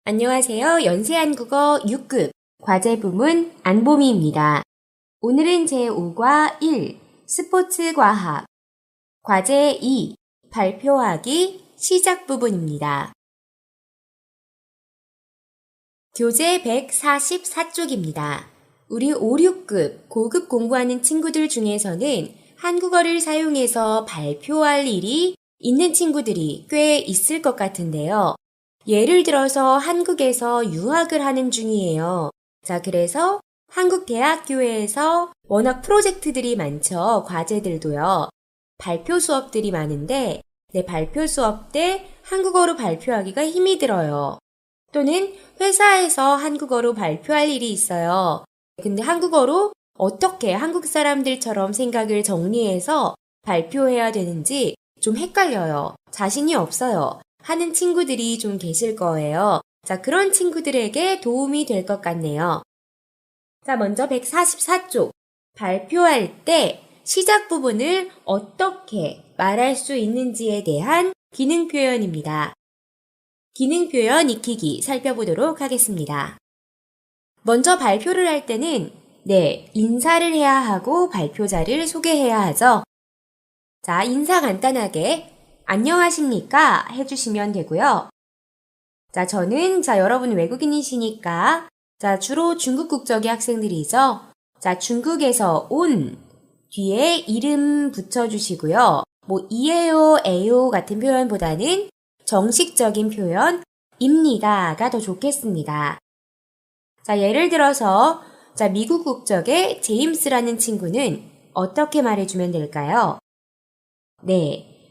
안녕하세요. 연세한국어 6급 과제 부문 안보미입니다. 오늘은 제5과 1 스포츠 과학 과제 2 발표하기 시작 부분입니다. 교재 144쪽입니다. 우리 5, 6급 고급 공부하는 친구들 중에서는 한국어를 사용해서 발표할 일이 있는 친구들이 꽤 있을 것 같은데요. 예를 들어서 한국에서 유학을 하는 중이에요. 자, 그래서 한국 대학교에서 워낙 프로젝트들이 많죠. 과제들도요. 발표 수업들이 많은데 발표 수업 때 한국어로 발표하기가 힘이 들어요. 또는 회사에서 한국어로 발표할 일이 있어요. 근데 한국어로 어떻게 한국 사람들처럼 생각을 정리해서 발표해야 되는지 좀 헷갈려요. 자신이 없어요. 하는 친구들이 좀 계실 거예요. 자, 그런 친구들에게 도움이 될 것 같네요. 자, 먼저 144쪽. 발표할 때 시작 부분을 어떻게 말할 수 있는지에 대한 기능 표현입니다. 기능 표현 익히기 살펴보도록 하겠습니다. 먼저 발표를 할 때는 인사를 해야 하고 발표자를 소개해야 하죠. 자, 인사 간단하게 안녕하십니까 해주시면 되고요. 자, 저는 여러분 외국인이시니까 주로 중국 국적의 학생들이죠. 자, 중국에서 온 뒤에 이름 붙여주시고요. 이에요, 에요 같은 표현보다는 정식적인 표현 입니다가 더 좋겠습니다. 자, 예를 들어서 미국 국적의 제임스라는 친구는 어떻게 말해주면 될까요?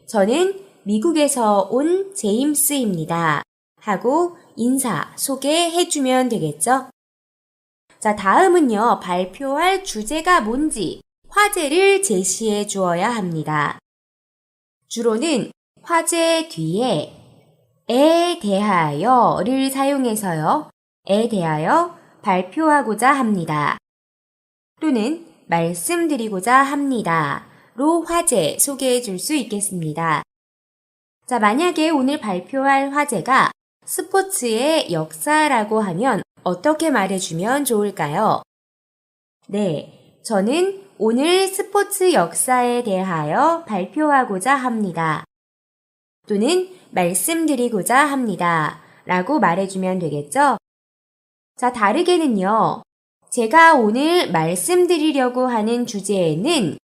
저는 미국에서 온 제임스입니다. 하고 인사, 소개해주면 되겠죠? 자, 다음은요. 발표할 주제가 뭔지 화제를 제시해 주어야 합니다. 주로는 화제 뒤에 에 대하여를 사용해서요. 에 대하여 발표하고자 합니다. 또는 말씀드리고자 합니다. 로 화제 소개해 줄 수 있겠습니다. 자, 만약에 오늘 발표할 화제가 스포츠의 역사라고 하면 어떻게 말해주면 좋을까요? 저는 오늘 스포츠 역사에 대하여 발표하고자 합니다. 또는 말씀드리고자 합니다. 라고 말해주면 되겠죠? 자, 다르게는요. 제가 오늘 말씀드리려고 하는 주제에는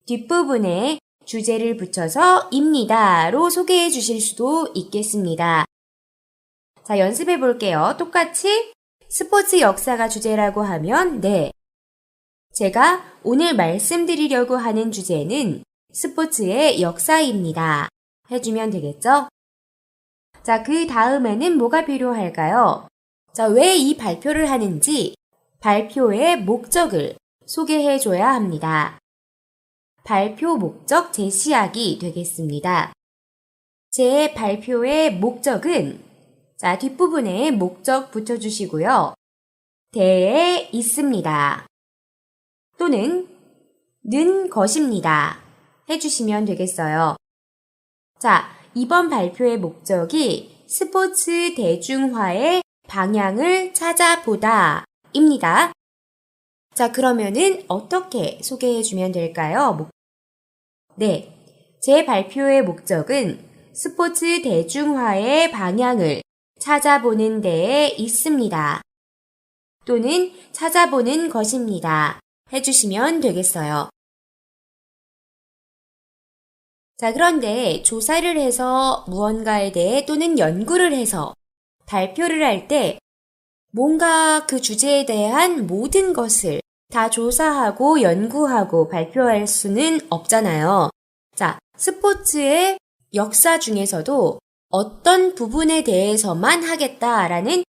뒷부분에 주제를 붙여서 입니다로 소개해 주실 수도 있겠습니다. 자, 연습해 볼게요. 똑같이 스포츠 역사가 주제라고 하면 제가 오늘 말씀드리려고 하는 주제는 스포츠의 역사입니다. 해주면 되겠죠? 자, 그 다음에는 뭐가 필요할까요? 자, 왜 이 발표를 하는지 발표의 목적을 소개해 줘야 합니다. 발표 목적 제시하기 되겠습니다. 제 발표의 목적은 뒷부분에 목적 붙여주시고요. 대에 있습니다. 또는 는 것입니다. 해주시면 되겠어요. 자, 이번 발표의 목적이 스포츠 대중화의 방향을 찾아보다 입니다. 자, 그러면은 어떻게 소개해주면 될까요? 제 발표의 목적은 스포츠 대중화의 방향을 찾아보는 데에 있습니다. 또는 찾아보는 것입니다. 해주시면 되겠어요. 자, 그런데 조사를 해서 무언가에 대해 또는 연구를 해서 발표를 할 때 뭔가 그 주제에 대한 모든 것을 다 조사하고 연구하고 발표할 수는 없잖아요. 자, 스포츠의 역사 중에서도 어떤 부분에 대해서만 하겠다라는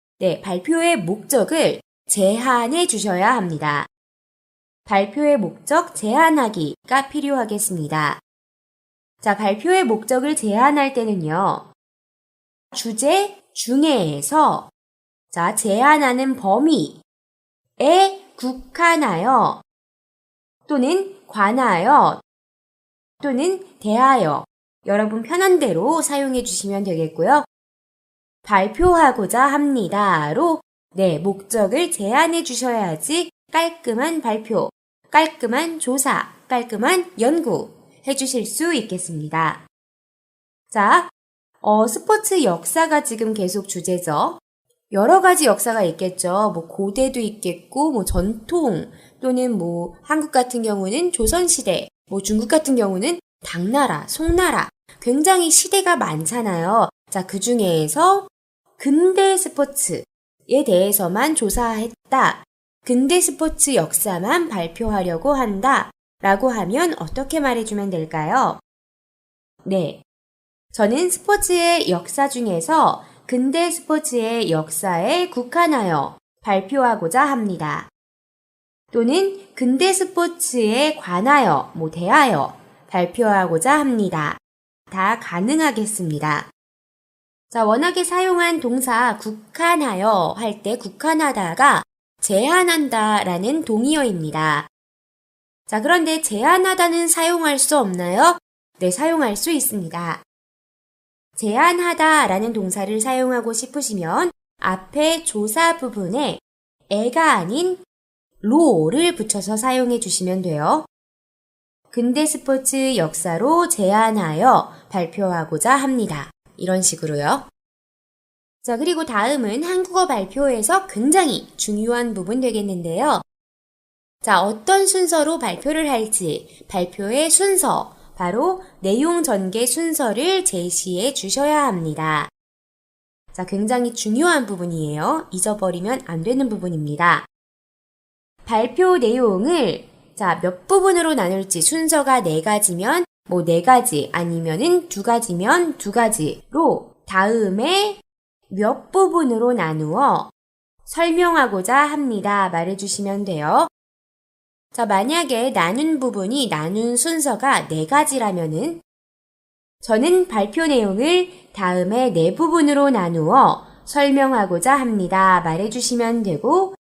발표의 목적을 제한해 주셔야 합니다. 발표의 목적 제한하기가 필요하겠습니다. 자, 발표의 목적을 제한할 때는요. 주제 중에서 제한하는 범위에 국한하여 또는 관하여 또는 대하여 여러분 편한 대로 사용해 주시면 되겠고요. 발표하고자 합니다로 목적을 제안해 주셔야지 깔끔한 발표, 깔끔한 조사, 깔끔한 연구 해주실 수 있겠습니다. 자, 스포츠 역사가 지금 계속 주제죠. 여러 가지 역사가 있겠죠. 고대도 있겠고, 전통, 또는 한국 같은 경우는 조선시대, 중국 같은 경우는 당나라, 송나라, 굉장히 시대가 많잖아요. 자, 그 중에서 근대 스포츠에 대해서만 조사했다. 근대 스포츠 역사만 발표하려고 한다. 라고 하면 어떻게 말해주면 될까요? 네. 저는 스포츠의 역사 중에서 근대 스포츠의 역사에 국한하여 발표하고자 합니다. 또는 근대 스포츠에 관하여, 대하여 발표하고자 합니다. 다 가능하겠습니다. 자, 워낙에 사용한 동사 국한하여 할 때 국한하다가 제한한다 라는 동의어입니다. 자, 그런데 제한하다는 사용할 수 없나요? 네, 사용할 수 있습니다. 제한하다 라는 동사를 사용하고 싶으시면 앞에 조사 부분에 에가 아닌 로를 붙여서 사용해 주시면 돼요. 근대 스포츠 역사로 제안하여 발표하고자 합니다. 이런 식으로요. 자, 그리고 다음은 한국어 발표에서 굉장히 중요한 부분 되겠는데요. 자, 어떤 순서로 발표를 할지 발표의 순서, 바로 내용 전개 순서를 제시해 주셔야 합니다. 자, 굉장히 중요한 부분이에요. 잊어버리면 안 되는 부분입니다. 발표 내용을 몇 부분으로 나눌지 순서가 4가지면 4가지 아니면은 2가지면 2가지로 다음에 몇 부분으로 나누어 설명하고자 합니다. 말해주시면 돼요. 자, 만약에 나눈 부분이 나눈 순서가 4가지라면은 저는 발표 내용을 다음에 4부분으로 나누어 설명하고자 합니다. 말해주시면 되고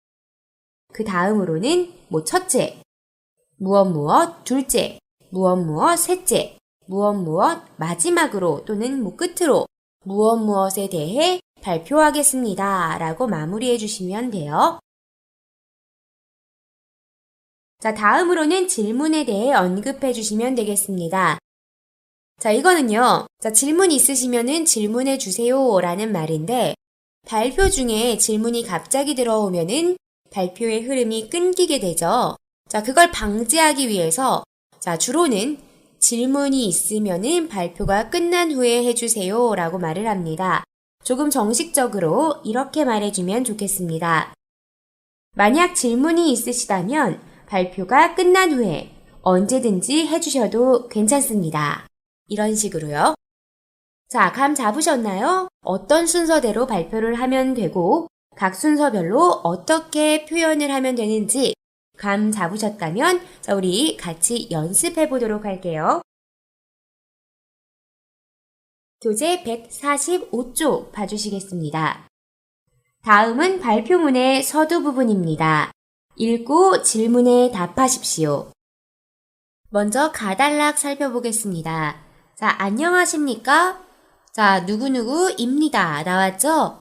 그 다음으로는 첫째, 무엇, 둘째, 무엇, 셋째, 무엇, 마지막으로 또는 끝으로 무엇에 대해 발표하겠습니다. 라고 마무리해 주시면 돼요. 자, 다음으로는 질문에 대해 언급해 주시면 되겠습니다. 자, 이거는요. 자, 질문 있으시면은 질문해 주세요 라는 말인데 발표 중에 질문이 갑자기 들어오면은 발표의 흐름이 끊기게 되죠. 자, 그걸 방지하기 위해서 주로는 질문이 있으면은 발표가 끝난 후에 해주세요 라고 말을 합니다. 조금 정식적으로 이렇게 말해주면 좋겠습니다. 만약 질문이 있으시다면 발표가 끝난 후에 언제든지 해주셔도 괜찮습니다. 이런 식으로요. 자, 감 잡으셨나요? 어떤 순서대로 발표를 하면 되고 각 순서별로 어떻게 표현을 하면 되는지 감 잡으셨다면 우리 같이 연습해 보도록 할게요. 교재 145쪽 봐주시겠습니다. 다음은 발표문의 서두 부분입니다. 읽고 질문에 답하십시오. 먼저 가단락 살펴보겠습니다. 자, 안녕하십니까? 자, 누구누구입니다. 나왔죠?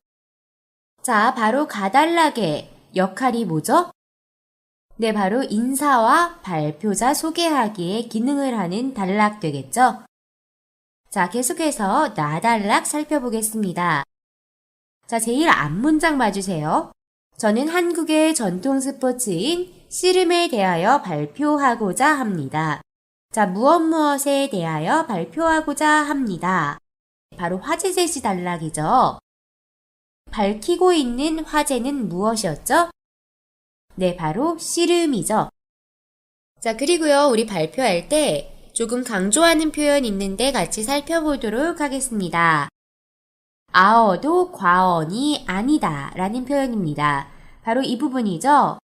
자, 바로 가단락의 역할이 뭐죠? 네, 바로 인사와 발표자 소개하기에 기능을 하는 단락 되겠죠? 자, 계속해서 나단락 살펴보겠습니다. 자, 제일 앞문장 봐주세요. 저는 한국의 전통 스포츠인 씨름에 대하여 발표하고자 합니다. 자, 무엇에 대하여 발표하고자 합니다. 바로 화제 제시 단락이죠. 밝히고 있는 화제는 무엇이었죠? 네, 바로 씨름이죠. 자, 그리고요, 우리 발표할 때 조금 강조하는 표현 있는데 같이 살펴보도록 하겠습니다. 아어도 과언이 아니다 라는 표현입니다. 바로 이 부분이죠.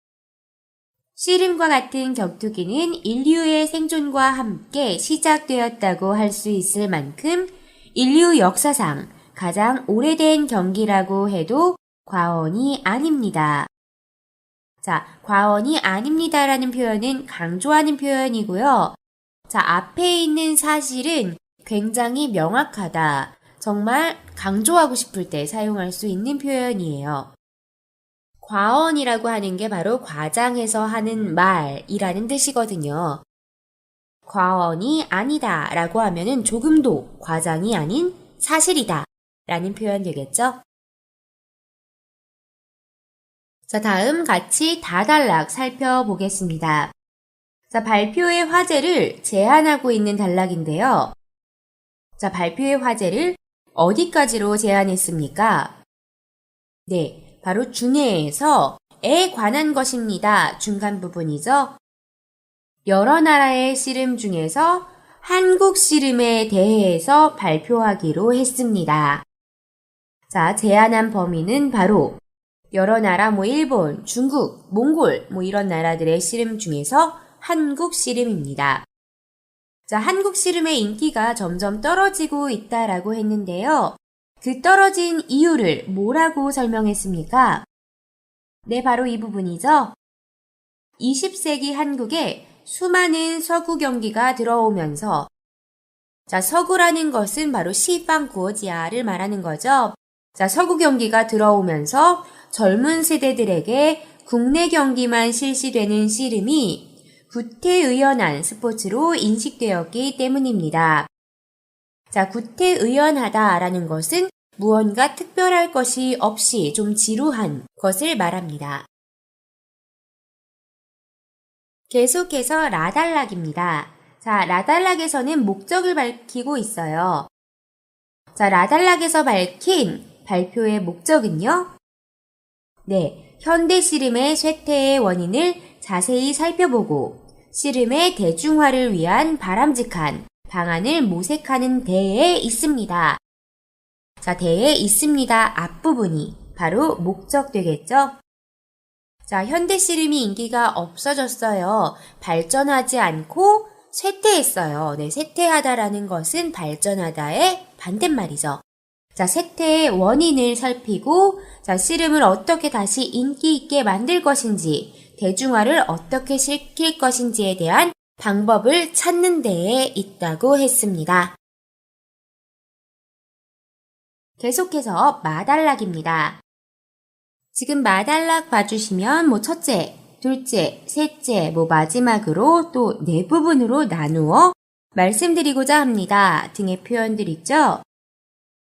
씨름과 같은 격투기는 인류의 생존과 함께 시작되었다고 할 수 있을 만큼 인류 역사상 가장 오래된 경기라고 해도 과언이 아닙니다. 자, 과언이 아닙니다 라는 표현은 강조하는 표현이고요. 자, 앞에 있는 사실은 굉장히 명확하다. 정말 강조하고 싶을 때 사용할 수 있는 표현이에요. 과언이라고 하는 게 바로 과장해서 하는 말이라는 뜻이거든요. 과언이 아니다 라고 하면은 조금도 과장이 아닌 사실이다 라는 표현 되겠죠? 자, 다음 같이 다단락 살펴보겠습니다. 자, 발표의 화제를 제한하고 있는 단락인데요. 자, 발표의 화제를 어디까지로 제한했습니까? 네, 바로 중해에서에 관한 것입니다. 중간 부분이죠. 여러 나라의 씨름 중에서 한국 씨름에 대해서 발표하기로 했습니다. 자, 제한한 범위는 바로 여러 나라, 일본, 중국, 몽골, 이런 나라들의 씨름 중에서 한국 씨름입니다. 자, 한국 씨름의 인기가 점점 떨어지고 있다라고 했는데요. 그 떨어진 이유를 뭐라고 설명했습니까? 네, 바로 이 부분이죠. 20세기 한국에 수많은 서구 경기가 들어오면서 자, 서구라는 것은 바로 시방고지아를 말하는 거죠. 자, 서구 경기가 들어오면서 젊은 세대들에게 국내 경기만 실시되는 씨름이 구태의연한 스포츠로 인식되었기 때문입니다. 자, 구태의연하다라는 것은 무언가 특별할 것이 없이 좀 지루한 것을 말합니다. 계속해서 라달락입니다. 자, 라달락에서는 목적을 밝히고 있어요. 자, 라달락에서 밝힌 발표의 목적은요? 네, 현대 씨름의 쇠퇴의 원인을 자세히 살펴보고 씨름의 대중화를 위한 바람직한 방안을 모색하는 데에 있습니다. 자, 데에 있습니다. 앞부분이 바로 목적 되겠죠? 자, 현대 씨름이 인기가 없어졌어요. 발전하지 않고 쇠퇴했어요. 네, 쇠퇴하다라는 것은 발전하다의 반대말이죠. 자, 쇠퇴의 원인을 살피고 자, 씨름을 어떻게 다시 인기 있게 만들 것인지, 대중화를 어떻게 시킬 것인지에 대한 방법을 찾는 데에 있다고 했습니다. 계속해서 마단락입니다. 지금 마단락 봐주시면 첫째, 둘째, 셋째, 마지막으로 또 네 부분으로 나누어 말씀드리고자 합니다. 등의 표현들 있죠?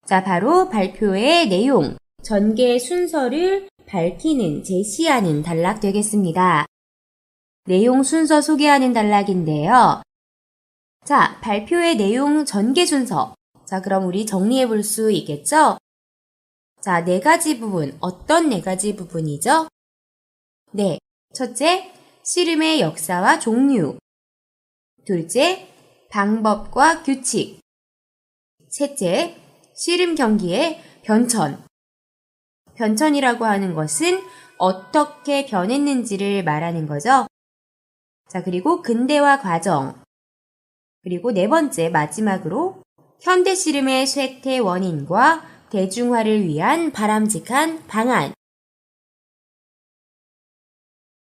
자, 바로 발표의 내용, 전개 순서를 밝히는, 제시하는 단락 되겠습니다. 내용 순서 소개하는 단락인데요. 자, 발표의 내용 전개 순서. 자, 그럼 우리 정리해 볼 수 있겠죠? 자, 네 가지 부분. 어떤 네 가지 부분이죠? 네. 첫째, 씨름의 역사와 종류. 둘째, 방법과 규칙. 셋째, 씨름 경기의 변천. 변천이라고 하는 것은 어떻게 변했는지를 말하는 거죠. 자, 그리고 근대화 과정. 그리고 네 번째, 마지막으로 현대 씨름의 쇠퇴 원인과 대중화를 위한 바람직한 방안.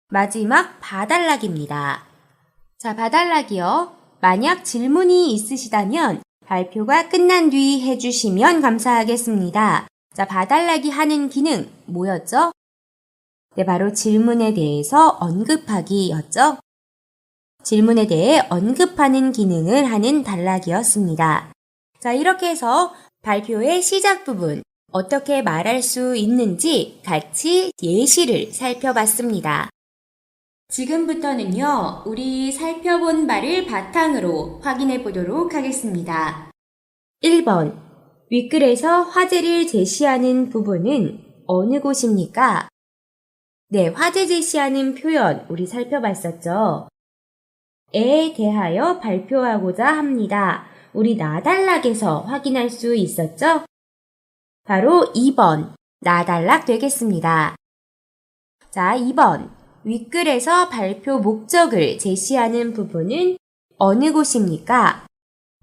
마지막 봐달락입니다. 자, 봐달락이요. 만약 질문이 있으시다면 발표가 끝난 뒤 해주시면 감사하겠습니다. 자, 봐달라기 하는 기능 뭐였죠? 네, 바로 질문에 대해서 언급하기였죠? 질문에 대해 언급하는 기능을 하는 단락이었습니다. 자, 이렇게 해서 발표의 시작 부분, 어떻게 말할 수 있는지 같이 예시를 살펴봤습니다. 지금부터는요, 우리 살펴본 바를 바탕으로 확인해 보도록 하겠습니다. 1번, 윗글에서 화제를 제시하는 부분은 어느 곳입니까? 네, 화제 제시하는 표현 우리 살펴봤었죠. 에 대하여 발표하고자 합니다. 우리 나단락에서 확인할 수 있었죠? 바로 2번, 나단락 되겠습니다. 자, 2번. 윗글에서 발표 목적을 제시하는 부분은 어느 곳입니까?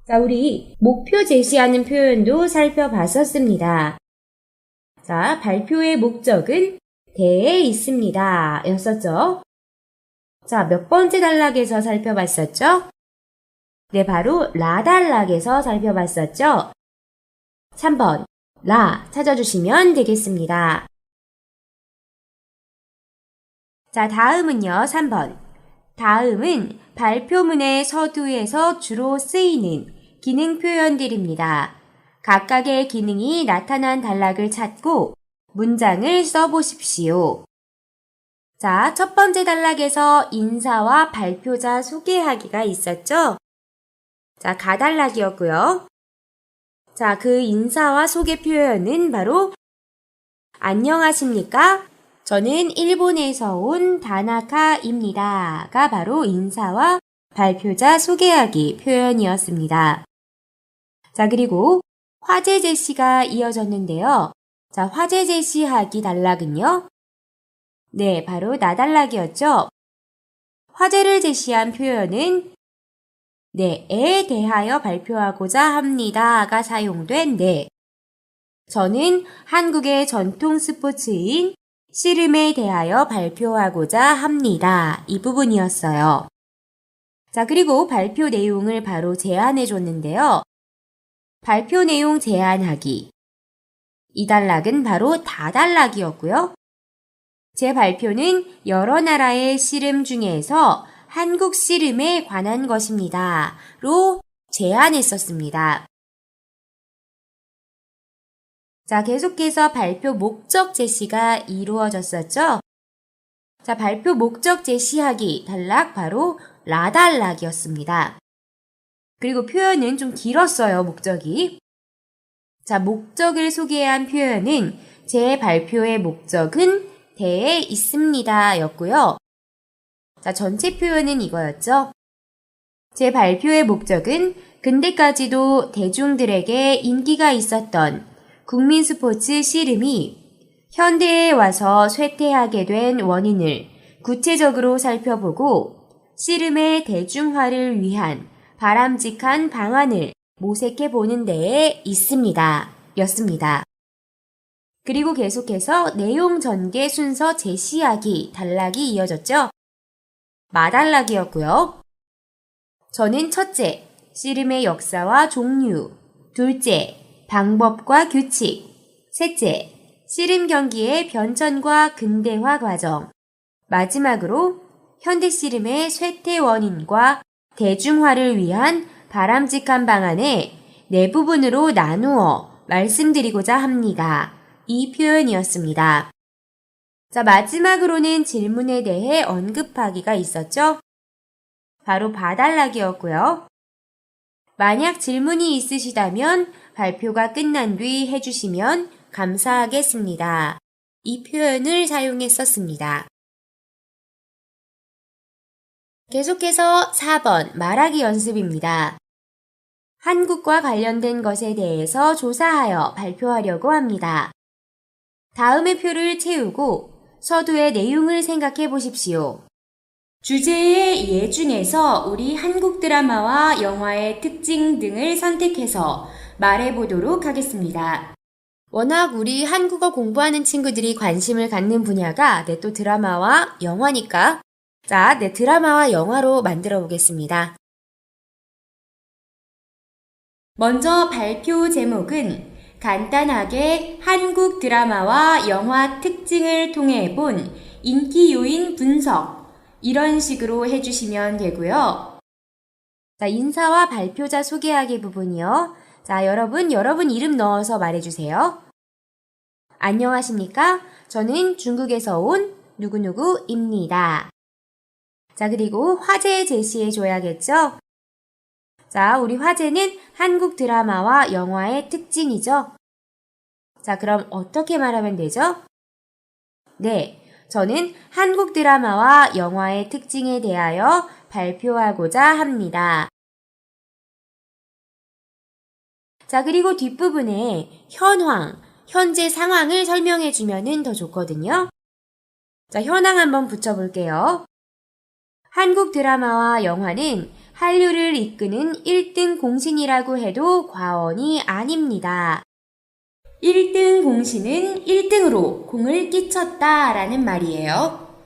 자, 우리 목표 제시하는 표현도 살펴봤었습니다. 자, 발표의 목적은 대에 있습니다. 였었죠? 자, 몇 번째 단락에서 살펴봤었죠? 네, 바로 라단락에서 살펴봤었죠? 3번. 라 찾아주시면 되겠습니다. 자, 다음은요, 3번. 다음은 발표문의 서두에서 주로 쓰이는 기능 표현들입니다. 각각의 기능이 나타난 단락을 찾고 문장을 써보십시오. 자, 첫 번째 단락에서 인사와 발표자 소개하기가 있었죠? 자, 가단락이었고요. 자, 그 인사와 소개 표현은 바로 안녕하십니까? 저는 일본에서 온 다나카입니다가 바로 인사와 발표자 소개하기 표현이었습니다. 자, 그리고 화제 제시가 이어졌는데요. 자, 화제 제시하기 단락은요. 네, 바로 나단락이었죠. 화제를 제시한 표현은 네, 에 대하여 발표하고자 합니다가 사용된 네. 저는 한국의 전통 스포츠인 씨름에 대하여 발표하고자 합니다. 이 부분이었어요. 자, 그리고 발표 내용을 바로 제안해 줬는데요. 발표 내용 제안하기. 이 단락은 바로 다단락이었고요. 제 발표는 여러 나라의 씨름 중에서 한국 씨름에 관한 것입니다. 로 제안했었습니다. 자, 계속해서 발표 목적 제시가 이루어졌었죠? 자, 발표 목적 제시하기 단락 바로 라단락이었습니다. 그리고 표현은 좀 길었어요, 목적이. 자, 목적을 소개한 표현은 제 발표의 목적은 대에 있습니다 였고요. 자, 전체 표현은 이거였죠. 제 발표의 목적은 근대까지도 대중들에게 인기가 있었던 국민 스포츠 씨름이 현대에 와서 쇠퇴하게 된 원인을 구체적으로 살펴보고 씨름의 대중화를 위한 바람직한 방안을 모색해 보는 데에 있습니다. 였습니다. 그리고 계속해서 내용 전개 순서 제시하기 단락이 이어졌죠. 마단락이었고요. 저는 첫째, 씨름의 역사와 종류, 둘째, 방법과 규칙, 셋째, 씨름 경기의 변천과 근대화 과정, 마지막으로 현대 씨름의 쇠퇴 원인과 대중화를 위한 바람직한 방안에 네 부분으로 나누어 말씀드리고자 합니다. 이 표현이었습니다. 자, 마지막으로는 질문에 대해 언급하기가 있었죠? 바로 봐달라기였고요. 만약 질문이 있으시다면 발표가 끝난 뒤 해주시면 감사하겠습니다. 이 표현을 사용했었습니다. 계속해서 4번 말하기 연습입니다. 한국과 관련된 것에 대해서 조사하여 발표하려고 합니다. 다음의 표를 채우고 서두의 내용을 생각해 보십시오. 주제의 예 중에서 우리 한국 드라마와 영화의 특징 등을 선택해서 말해 보도록 하겠습니다. 워낙 우리 한국어 공부하는 친구들이 관심을 갖는 분야가 또 드라마와 영화니까 자, 드라마와 영화로 만들어 보겠습니다. 먼저 발표 제목은 간단하게 한국 드라마와 영화 특징을 통해 본 인기 요인 분석 이런 식으로 해주시면 되고요. 자, 인사와 발표자 소개하기 부분이요. 자, 여러분 이름 넣어서 말해주세요. 안녕하십니까? 저는 중국에서 온 누구누구입니다. 자, 그리고 화제 제시해 줘야겠죠? 자, 우리 화제는 한국 드라마와 영화의 특징이죠? 자, 그럼 어떻게 말하면 되죠? 네, 저는 한국 드라마와 영화의 특징에 대하여 발표하고자 합니다. 자, 그리고 뒷부분에 현황, 현재 상황을 설명해 주면 더 좋거든요. 자, 현황 한번 붙여볼게요. 한국 드라마와 영화는 한류를 이끄는 1등 공신이라고 해도 과언이 아닙니다. 1등 공신은 1등으로 공을 끼쳤다라는 말이에요.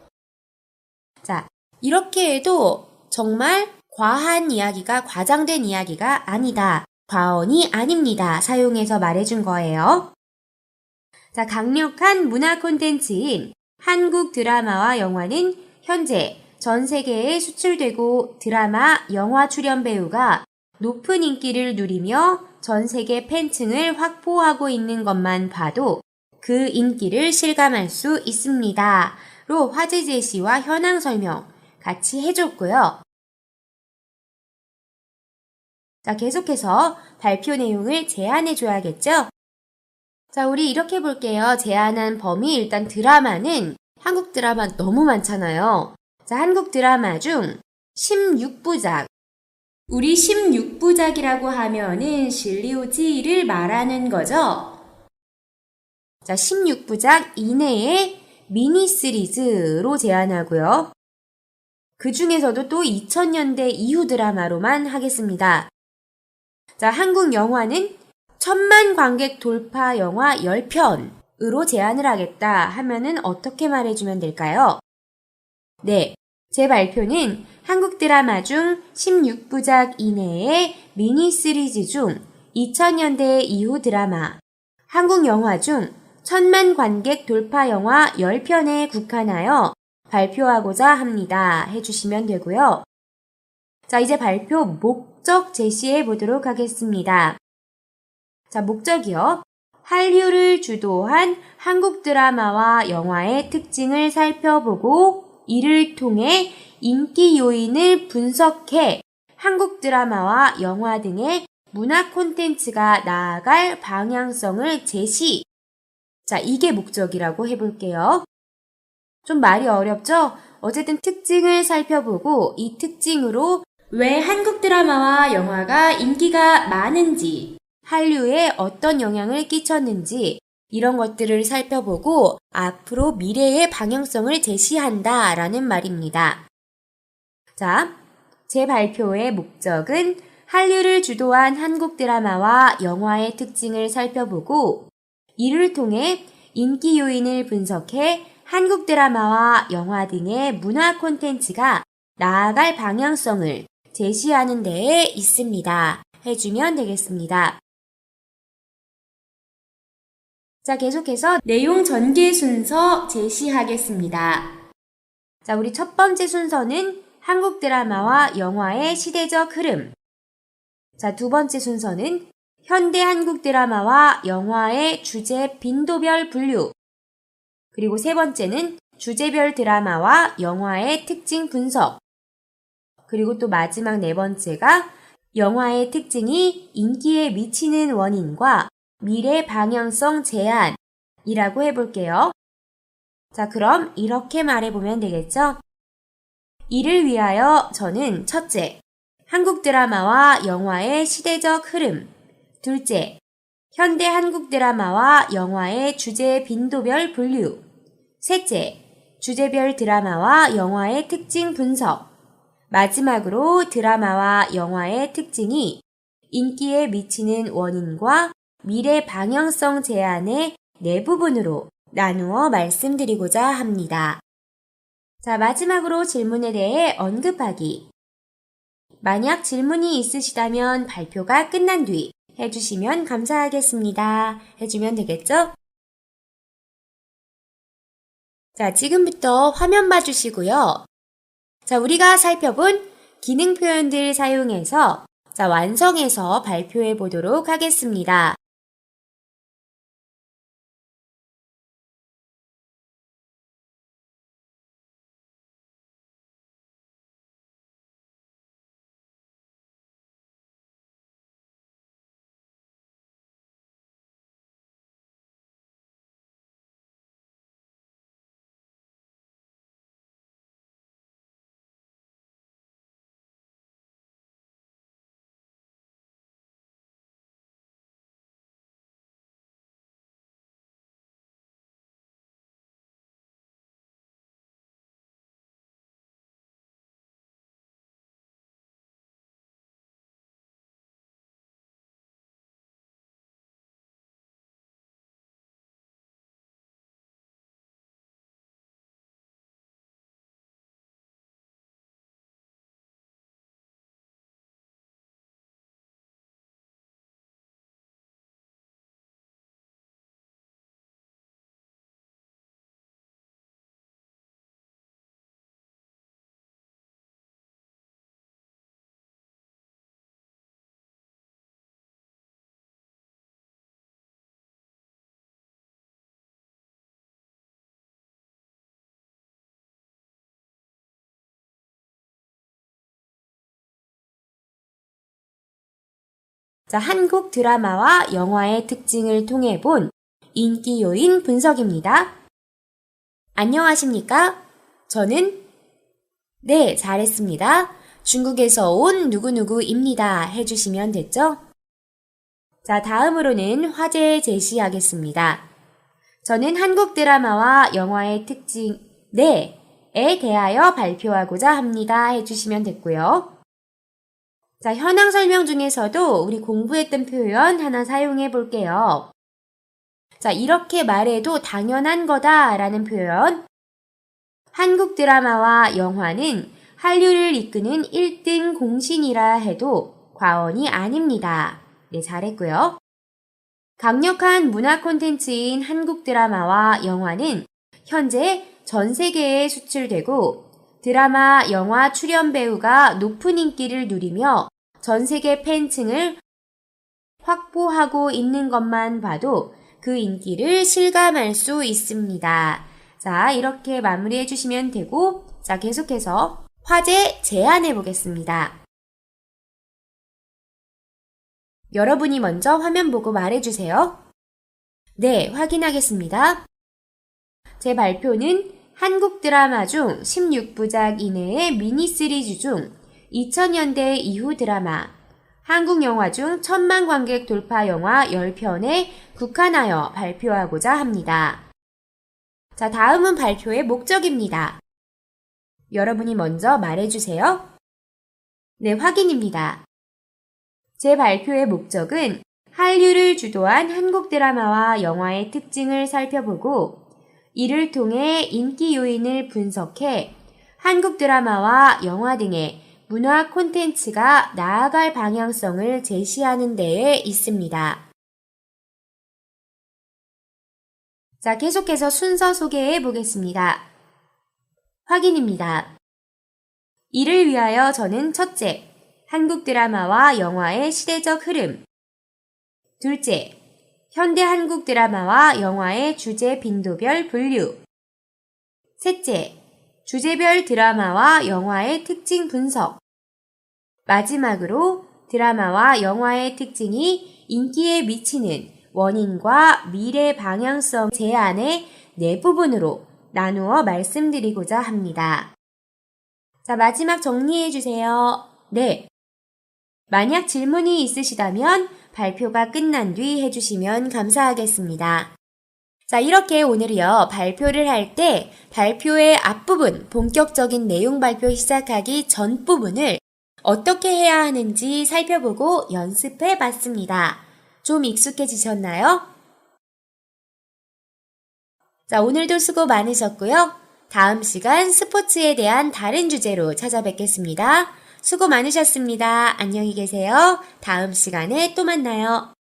자, 이렇게 해도 정말 과한 이야기가 과장된 이야기가 아니다. 과언이 아닙니다. 사용해서 말해준 거예요. 자, 강력한 문화 콘텐츠인 한국 드라마와 영화는 현재 전 세계에 수출되고 드라마, 영화 출연 배우가 높은 인기를 누리며 전 세계 팬층을 확보하고 있는 것만 봐도 그 인기를 실감할 수 있습니다. 로 화제 제시와 현황 설명 같이 해줬고요. 자, 계속해서 발표 내용을 제안해줘야겠죠? 자, 우리 이렇게 볼게요. 제안한 범위 일단 드라마는 한국 드라마 너무 많잖아요. 자, 한국 드라마 중 16부작. 우리 16부작이라고 하면은 실리오지를 말하는 거죠. 자, 16부작 이내의 미니 시리즈로 제안하고요. 그 중에서도 또 2000년대 이후 드라마로만 하겠습니다. 자, 한국 영화는 1000만 관객 돌파 영화 10편으로 제안을 하겠다 하면은 어떻게 말해주면 될까요? 네, 제 발표는 한국 드라마 중 16부작 이내의 미니 시리즈 중 2000년대 이후 드라마, 한국 영화 중 1000만 관객 돌파 영화 10편에 국한하여 발표하고자 합니다. 해주시면 되고요. 자, 이제 발표 목적 제시해 보도록 하겠습니다. 자, 목적이요. 한류를 주도한 한국 드라마와 영화의 특징을 살펴보고 이를 통해 인기 요인을 분석해 한국 드라마와 영화 등의 문화 콘텐츠가 나아갈 방향성을 제시. 자, 이게 목적이라고 해볼게요. 좀 말이 어렵죠? 어쨌든 특징을 살펴보고 이 특징으로 왜 한국 드라마와 영화가 인기가 많은지, 한류에 어떤 영향을 끼쳤는지 이런 것들을 살펴보고 앞으로 미래의 방향성을 제시한다라는 말입니다. 자, 제 발표의 목적은 한류를 주도한 한국 드라마와 영화의 특징을 살펴보고 이를 통해 인기 요인을 분석해 한국 드라마와 영화 등의 문화 콘텐츠가 나아갈 방향성을 제시하는 데에 있습니다. 해주면 되겠습니다. 자, 계속해서 내용 전개 순서 제시하겠습니다. 자, 우리 첫 번째 순서는 한국 드라마와 영화의 시대적 흐름. 자, 두 번째 순서는 현대 한국 드라마와 영화의 주제 빈도별 분류. 그리고 세 번째는 주제별 드라마와 영화의 특징 분석. 그리고 또 마지막 네 번째가 영화의 특징이 인기에 미치는 원인과 미래 방향성 제안이라고 해볼게요. 자, 그럼 이렇게 말해보면 되겠죠? 이를 위하여 저는 첫째, 한국 드라마와 영화의 시대적 흐름. 둘째, 현대 한국 드라마와 영화의 주제 빈도별 분류. 셋째, 주제별 드라마와 영화의 특징 분석. 마지막으로 드라마와 영화의 특징이 인기에 미치는 원인과 미래 방향성 제안의 네 부분으로 나누어 말씀드리고자 합니다. 자, 마지막으로 질문에 대해 언급하기. 만약 질문이 있으시다면 발표가 끝난 뒤 해주시면 감사하겠습니다. 해주면 되겠죠? 자, 지금부터 화면 봐주시고요. 자, 우리가 살펴본 기능 표현들 사용해서 완성해서 발표해 보도록 하겠습니다. 자, 한국 드라마와 영화의 특징을 통해 본 인기 요인 분석입니다. 안녕하십니까? 저는 네, 잘했습니다. 중국에서 온 누구누구입니다. 해주시면 됐죠? 자, 다음으로는 화제 제시하겠습니다. 저는 한국 드라마와 영화의 특징, 에 대하여 발표하고자 합니다. 해주시면 됐고요. 자, 현황 설명 중에서도 우리 공부했던 표현 하나 사용해 볼게요. 자, 이렇게 말해도 당연한 거다 라는 표현. 한국 드라마와 영화는 한류를 이끄는 1등 공신이라 해도 과언이 아닙니다. 네, 잘했고요. 강력한 문화 콘텐츠인 한국 드라마와 영화는 현재 전 세계에 수출되고 드라마, 영화 출연 배우가 높은 인기를 누리며 전 세계 팬층을 확보하고 있는 것만 봐도 그 인기를 실감할 수 있습니다. 자, 이렇게 마무리해 주시면 되고, 자, 계속해서 화제 제안해 보겠습니다. 여러분이 먼저 화면 보고 말해주세요. 네, 확인하겠습니다. 제 발표는 한국 드라마 중 16부작 이내의 미니 시리즈 중 2000년대 이후 드라마, 한국 영화 중 1000만 관객 돌파 영화 10편에 국한하여 발표하고자 합니다. 자, 다음은 발표의 목적입니다. 여러분이 먼저 말해주세요. 네, 확인입니다. 제 발표의 목적은 한류를 주도한 한국 드라마와 영화의 특징을 살펴보고 이를 통해 인기 요인을 분석해 한국 드라마와 영화 등의 문화 콘텐츠가 나아갈 방향성을 제시하는 데에 있습니다. 자, 계속해서 순서 소개해 보겠습니다. 확인입니다. 이를 위하여 저는 첫째, 한국 드라마와 영화의 시대적 흐름. 둘째, 현대 한국 드라마와 영화의 주제 빈도별 분류. 셋째, 주제별 드라마와 영화의 특징 분석. 마지막으로 드라마와 영화의 특징이 인기에 미치는 원인과 미래 방향성 제안의 네 부분으로 나누어 말씀드리고자 합니다. 자, 마지막 정리해 주세요. 네. 만약 질문이 있으시다면 발표가 끝난 뒤 해주시면 감사하겠습니다. 자, 이렇게 오늘이요, 발표를 할 때 발표의 앞부분, 본격적인 내용 발표 시작하기 전 부분을 어떻게 해야 하는지 살펴보고 연습해 봤습니다. 좀 익숙해지셨나요? 자, 오늘도 수고 많으셨고요. 다음 시간 스포츠에 대한 다른 주제로 찾아뵙겠습니다. 수고 많으셨습니다. 안녕히 계세요. 다음 시간에 또 만나요.